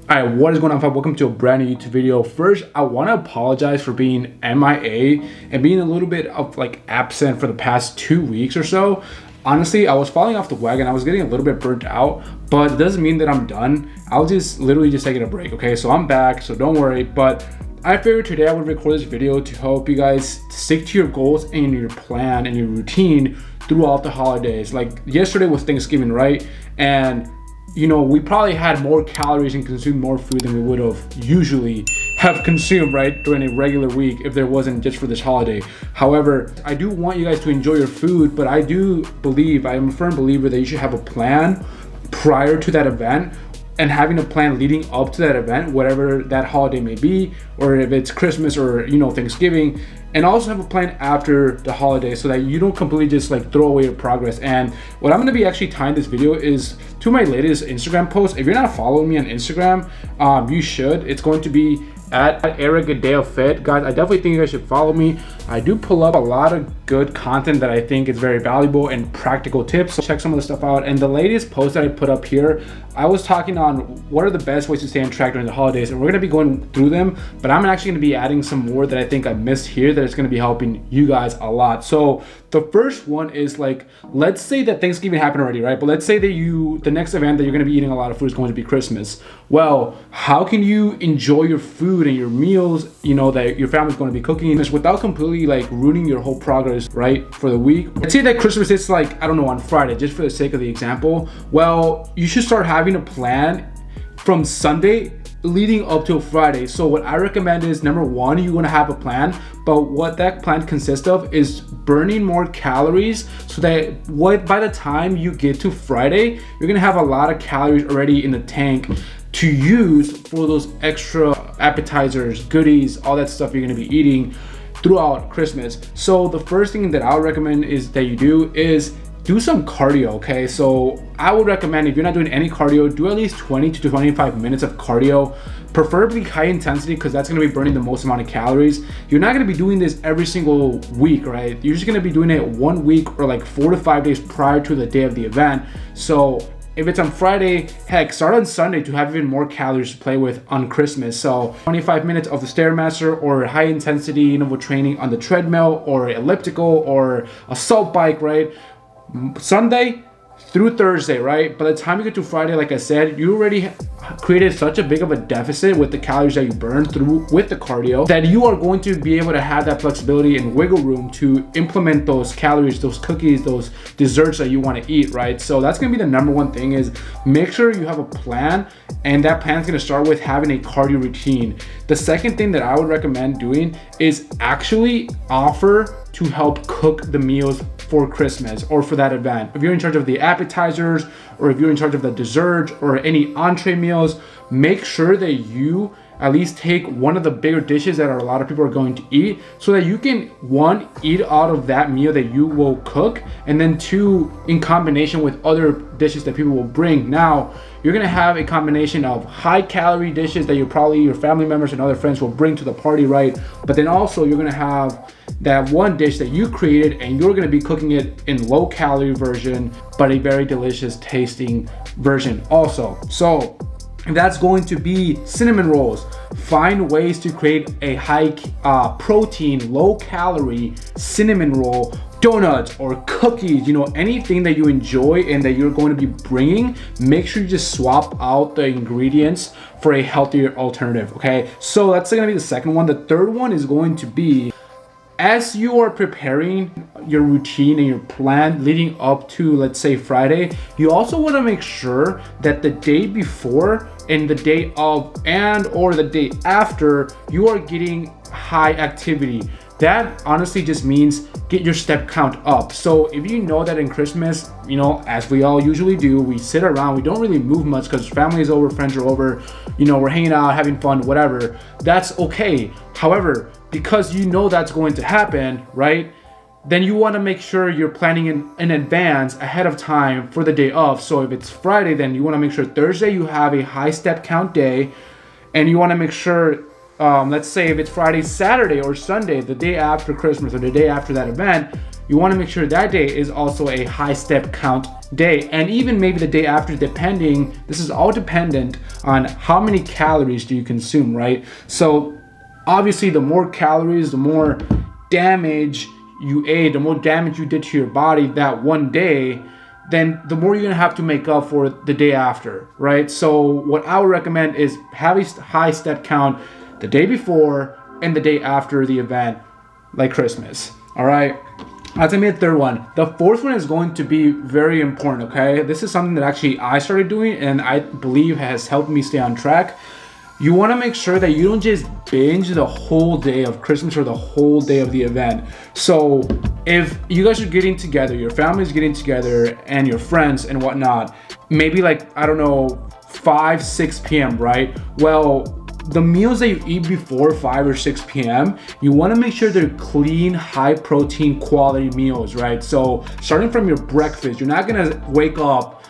Alright, what is going on, fam? Welcome to a brand new YouTube video. First, I want to apologize for being MIA and being a little bit of absent for the past 2 weeks or so. Honestly, I was falling off the wagon. I was getting a little bit burnt out, but it doesn't mean that I'm done. I'll just literally taking a break, okay? So I'm back, so don't worry. But I figured today I would record this video to help you guys stick to your goals and your plan and your routine throughout the holidays. Like yesterday was Thanksgiving, right? And you know, we probably had more calories and consumed more food than we would have usually have consumed, right, during a regular week if there wasn't just for this holiday. However, I do want you guys to enjoy your food, but I do believe, I am a firm believer that you should have a plan prior to that event, and having a plan leading up to that event, whatever that holiday may be, or if it's Christmas or, you know, Thanksgiving, and also have a plan after the holiday so that you don't completely just throw away your progress. And what I'm going to be actually tying this video is to my latest Instagram post. If you're not following me on Instagram, you should. It's going to be at Eric Adeo Fit. Guys, I definitely think you guys should follow me. I do pull up a lot of good content that I think is very valuable and practical tips. So check some of the stuff out. And the latest post that I put up here, I was talking on what are the best ways to stay on track during the holidays, and we're going to be going through them, but I'm actually going to be adding some more that I think I missed here that is going to be helping you guys a lot. So the first one is let's say that Thanksgiving happened already, right? But let's say that the next event that you're going to be eating a lot of food is going to be Christmas. Well, how can you enjoy your food and your meals, you know, that your family's going to be cooking without completely ruining your whole progress, right, for the week? Let's say that Christmas is I don't know, on Friday, just for the sake of the example. Well, you should start having a plan from Sunday leading up till Friday. So what I recommend is, number one, you want to have a plan, but what that plan consists of is burning more calories so that by the time you get to Friday, you're going to have a lot of calories already in the tank to use for those extra appetizers, goodies, all that stuff you're going to be eating throughout Christmas. So the first thing that I would recommend is that you do some cardio, okay? So I would recommend, if you're not doing any cardio, do at least 20 to 25 minutes of cardio, preferably high intensity, because that's going to be burning the most amount of calories. You're not going to be doing this every single week, right? You're just going to be doing it 1 week or 4 to 5 days prior to the day of the event. So if it's on Friday, heck, start on Sunday to have even more calories to play with on Christmas. So 25 minutes of the Stairmaster or high intensity interval training on the treadmill or elliptical or a salt bike, right? Sunday through Thursday, right? By the time you get to Friday, like I said, you already created such a big of a deficit with the calories that you burn through with the cardio that you are going to be able to have that flexibility and wiggle room to implement those calories, those cookies, those desserts that you want to eat, right? So that's going to be the number one thing, is make sure you have a plan, and that plan is going to start with having a cardio routine. The second thing that I would recommend doing is actually offer to help cook the meals for Christmas or for that event. If you're in charge of the appetizers, or if you're in charge of the dessert or any entree meals, make sure that you at least take one of the bigger dishes that a lot of people are going to eat, so that you can, one, eat out of that meal that you will cook, and then two, in combination with other dishes that people will bring. Now, you're gonna have a combination of high calorie dishes that your family members and other friends will bring to the party, right? But then also you're gonna have that one dish that you created, and you're gonna be cooking it in low calorie version, but a very delicious tasting version also. So that's going to be cinnamon rolls. Find ways to create a high protein, low calorie cinnamon roll, donuts or cookies, you know, anything that you enjoy and that you're going to be bringing. Make sure you just swap out the ingredients for a healthier alternative, okay? So that's going to be the second one. The third one is going to be, as you are preparing your routine and your plan leading up to, let's say, Friday, you also want to make sure that the day before and the day of or the day after, you are getting high activity. That honestly just means get your step count up. So if you know that in Christmas, you know, as we all usually do, we sit around, we don't really move much because family is over, friends are over, you know, we're hanging out, having fun, whatever. That's okay. However, because you know that's going to happen, right? Then you want to make sure you're planning in advance, ahead of time, for the day of. So if it's Friday, then you want to make sure Thursday you have a high step count day, and you want to make sure, let's say if it's Friday, Saturday, or Sunday, the day after Christmas or the day after that event, you want to make sure that day is also a high step count day, and even maybe the day after, depending. This is all dependent on how many calories do you consume, right? So obviously the more calories, the more damage you ate, the more damage you did to your body that one day, then the more you're gonna have to make up for the day after, right? So what I would recommend is have a high step count the day before and the day after the event, like Christmas. All right, that's gonna be the third one. The fourth one is going to be very important, okay? This is something that actually I started doing and I believe has helped me stay on track. You wanna make sure that you don't just binge the whole day of Christmas or the whole day of the event. So if you guys are getting together, your family's getting together and your friends and whatnot, maybe like, I don't know, 5, 6 p.m., right? Well, the meals that you eat before 5 or 6 p.m., you want to make sure they're clean, high protein, quality meals, right? So starting from your breakfast, you're not gonna wake up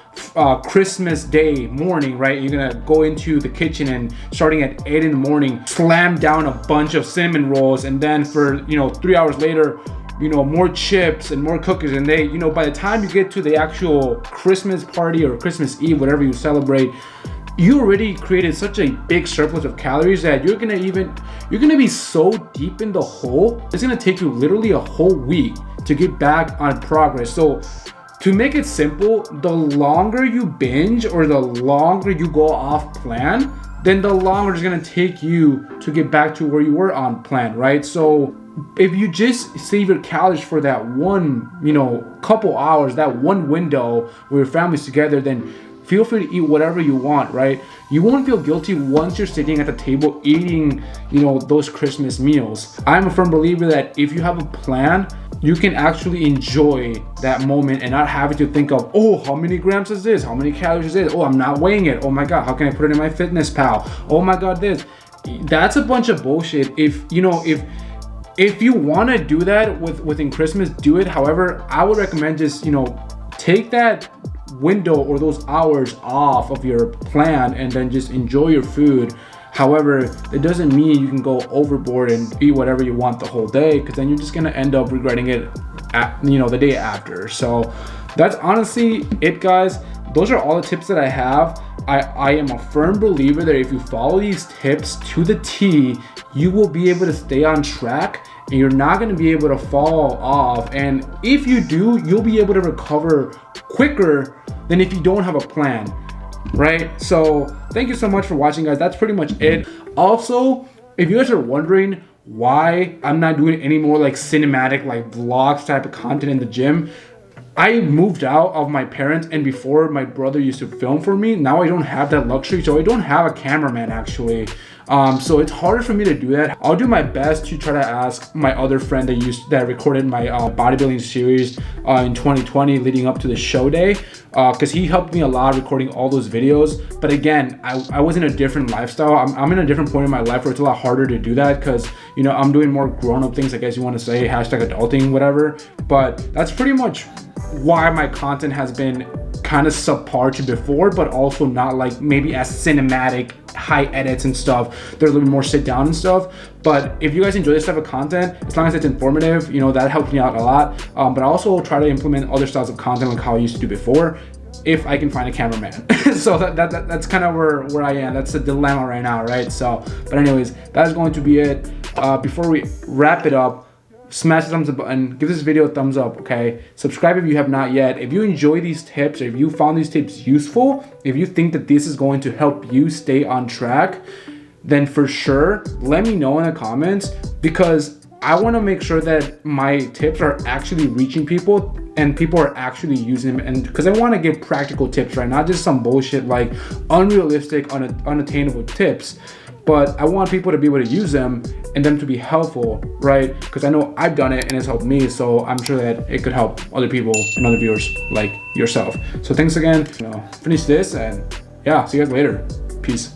Christmas Day morning, right? You're gonna go into the kitchen and starting at 8 in the morning, slam down a bunch of cinnamon rolls, and then for 3 hours later, more chips and more cookies, and they, by the time you get to the actual Christmas party or Christmas Eve, whatever you celebrate, you already created such a big surplus of calories that you're gonna be so deep in the hole. It's gonna take you literally a whole week to get back on progress. So to make it simple, the longer you binge or the longer you go off plan, then the longer it's gonna take you to get back to where you were on plan, right? So if you just save your calories for that one, couple hours, that one window where your family's together, then feel free to eat whatever you want, right? You won't feel guilty once you're sitting at the table eating, those Christmas meals. I'm a firm believer that if you have a plan, you can actually enjoy that moment and not having to think of, oh, how many grams is this? How many calories is this? Oh, I'm not weighing it. Oh my God, how can I put it in my fitness pal? Oh my God, this. That's a bunch of bullshit. If you want to do that within Christmas, do it. However, I would recommend just, take that window or those hours off of your plan and then just enjoy your food. However, it doesn't mean you can go overboard and eat whatever you want the whole day, because then you're just gonna end up regretting it the day after. So that's honestly it, guys. Those are all the tips that I have. I am a firm believer that if you follow these tips to the T, you will be able to stay on track and you're not going to be able to fall off. And if you do, you'll be able to recover quicker than if you don't have a plan, right? So thank you so much for watching, guys. That's pretty much it. Also, if you guys are wondering why I'm not doing any more like cinematic, like vlogs type of content in the gym, I moved out of my parents, and before my brother used to film for me. Now I don't have that luxury, so I don't have a cameraman actually. So it's harder for me to do that. I'll do my best to try to ask my other friend that recorded my bodybuilding series in 2020 leading up to the show day, because he helped me a lot recording all those videos. But again, I was in a different lifestyle. I'm in a different point in my life where it's a lot harder to do that, because I'm doing more grown-up things, I guess you want to say, hashtag adulting, whatever. But that's pretty much why my content has been kind of subpar to before, but also not like maybe as cinematic, high edits and stuff. They're a little more sit down and stuff. But if you guys enjoy this type of content, as long as it's informative, that helps me out a lot. But I also try to implement other styles of content like how I used to do before, if I can find a cameraman. So that's kind of where I am. That's the dilemma right now, right? So, but anyways, that's going to be it. Before we wrap it up, smash the thumbs up button, give this video a thumbs up, okay? Subscribe if you have not yet. If you enjoy these tips, or if you found these tips useful, if you think that this is going to help you stay on track, then for sure, let me know in the comments, because I want to make sure that my tips are actually reaching people and people are actually using them, and because I want to give practical tips, right? Not just some bullshit like unrealistic, unattainable tips. But I want people to be able to use them and them to be helpful, right? Because I know I've done it and it's helped me, so I'm sure that it could help other people and other viewers like yourself. So thanks again. Finish this, and yeah, see you guys later. Peace.